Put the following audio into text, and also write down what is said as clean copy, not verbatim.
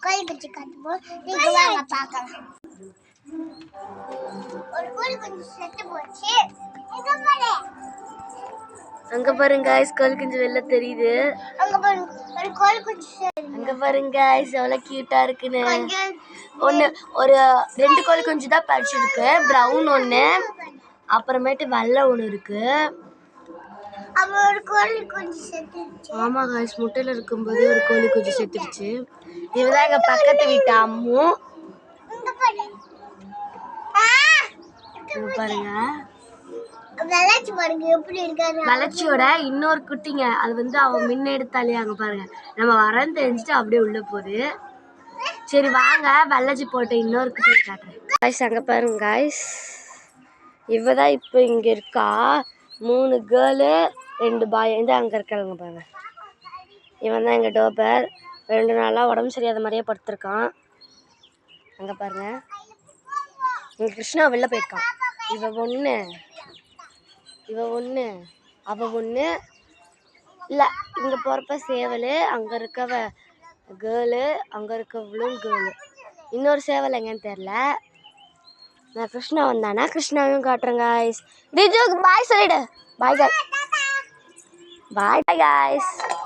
கோழி குஞ்சு கட்டுப்போம். நீங்க வாங்க பார்க்கலாம். ஒரு கோழி குஞ்சு செத்து போச்சு. அங்க பாருங்க गाइस, கோழி குஞ்சு வெளில தெரியுது. அங்க பாருங்க ஒரு கோழி குஞ்சு. அங்க பாருங்க गाइस, எவ்வளவு கியூட்டா இருக்குன்னு. ஒரு 2 கோழி குஞ்சு தான் பறிச்சிருக்கு. பிரவுன் ஒண்ணு, அப்புறமேட்டு வெள்ளை ஒண்ணு இருக்கு. ஒரு கோழி குஞ்சு செத்துச்சு. ஆமா गाइस, முட்டையில இருக்கும்போது ஒரு கோழி குஞ்சு செத்துடுச்சு. இதுதான் எங்க பக்கத்து வீட்டு அம்மு. பாருங்க வெள்ளச்சி பாருங்க எப்படி இருக்காரு. வெள்ளச்சியோட இன்னொரு குட்டிங்க, அது வந்து அவ முன்ன எடுத்தாலே. அங்க பாருங்க, நம்ம வரன்னு தெரிஞ்சுட்டு அப்படியே உள்ள போகுது. சரி வாங்க வெள்ளச்சி போட்டு இன்னொரு குட்டி காட்டுறேன். गाइस அங்க பாருங்க गाइस, இவதான் இப்போ இங்க இருக்கா. 3 கேர்ளு 2 பாய். இந்த அங்க இருக்காங்க பாருங்க. இவன் தான் எங்க டோபர். 2 நாளா உடம்பு சரியாத மாதிரியே படுத்திருக்கான். அங்க பாருங்க, இங்க கிருஷ்ணா வெளில போயிருக்கான். இவ ஒண்ணு, அவ ஒண்ணு இல்ல. இங்க போறப்ப சேவலு, அங்க இருக்கவ கேர்ளு, அங்க இருக்கவளும் கேர்ளு. இன்னொரு சேவல் எங்கன்னு தெரியல. நான் கிருஷ்ணா வந்தானா கிருஷ்ணாவையும் காட்டுறேன் गाइस. டிஜுக்கு பாய் சொல்லிடு. பாய் गाइस.